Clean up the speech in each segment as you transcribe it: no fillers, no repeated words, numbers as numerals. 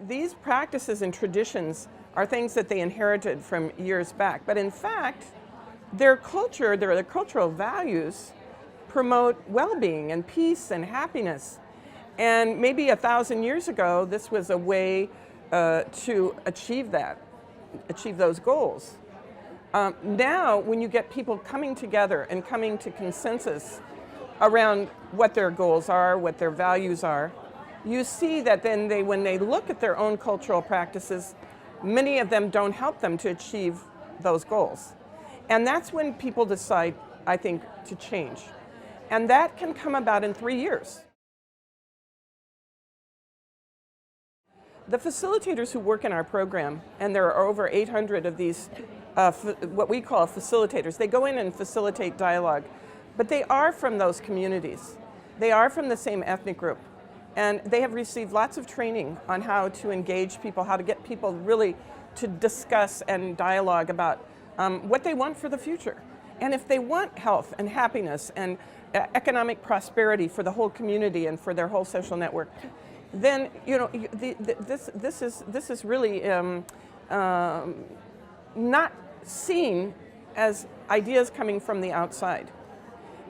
These practices and traditions are things that they inherited from years back, but in fact, their cultural values promote well-being and peace and happiness. And maybe 1,000 years ago, this was a way to achieve those goals. Now, when you get people coming together and coming to consensus around what their goals are, what their values are, you see that then when they look at their own cultural practices, many of them don't help them to achieve those goals. And that's when people decide, I think, to change. And that can come about in 3 years. The facilitators who work in our program, and there are over 800 of these, what we call facilitators, they go in and facilitate dialogue, but they are from those communities. They are from the same ethnic group, and they have received lots of training on how to engage people, how to get people really to discuss and dialogue about what they want for the future. And if they want health and happiness and economic prosperity for the whole community and for their whole social network, then this is really not seen as ideas coming from the outside.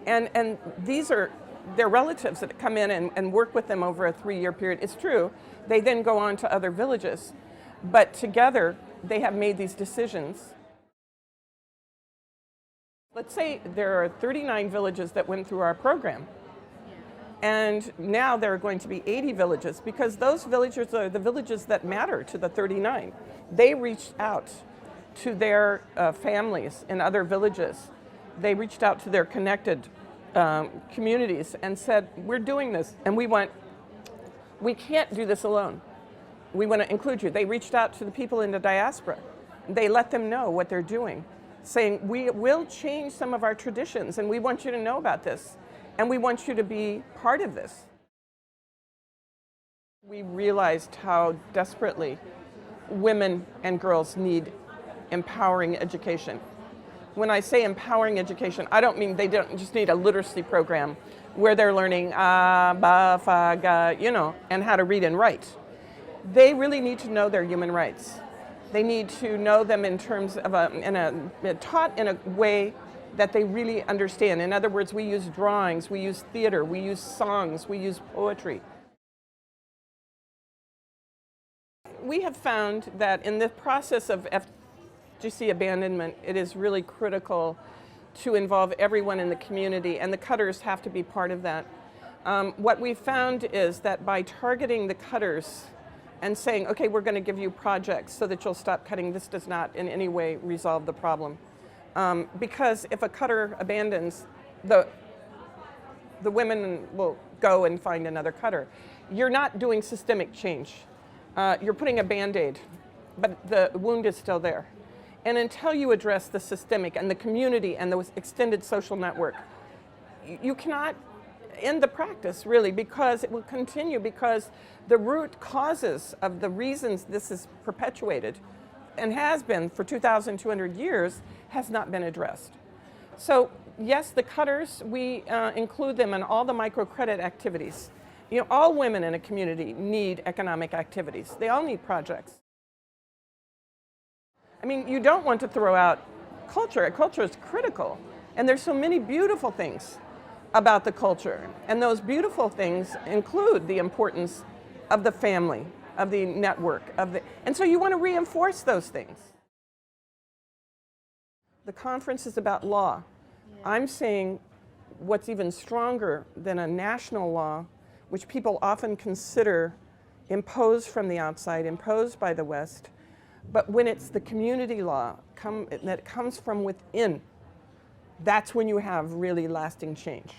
And these are their relatives that come in and work with them over a 3-year period. It's true, they then go on to other villages, but together they have made these decisions. Let's say there are 39 villages that went through our program. And now there are going to be 80 villages, because those villages are the villages that matter to the 39. They reached out to their families in other villages. They reached out to their connected communities and said, we're doing this, and we can't do this alone. We want to include you. They reached out to the people in the diaspora. They let them know what they're doing, saying, we will change some of our traditions, and we want you to know about this. And we want you to be part of this. We realized how desperately women and girls need empowering education. When I say empowering education, I don't mean they don't just need a literacy program where they're learning ba, fa, ga, and how to read and write. They really need to know their human rights. They need to know them in terms of taught in a way that they really understand. In other words, we use drawings, we use theater, we use songs, we use poetry. We have found that in the process of FGC abandonment, it is really critical to involve everyone in the community, and the cutters have to be part of that. What we found is that by targeting the cutters and saying, okay, we're going to give you projects so that you'll stop cutting, this does not in any way resolve the problem. Because if a cutter abandons, the women will go and find another cutter. You're not doing systemic change. You're putting a Band-Aid, but the wound is still there. And until you address the systemic and the community and the extended social network, you cannot end the practice, really, because it will continue, because the root causes of the reasons this is perpetuated and has been for 2,200 years, has not been addressed. So yes, the cutters, we include them in all the microcredit activities. All women in a community need economic activities. They all need projects. I mean, you don't want to throw out culture. Culture is critical. And there's so many beautiful things about the culture. And those beautiful things include the importance of the family, of the network, and so you want to reinforce those things. The conference is about law. Yeah. I'm saying what's even stronger than a national law, which people often consider imposed from the outside, imposed by the West, but when it's the community law that comes from within, that's when you have really lasting change.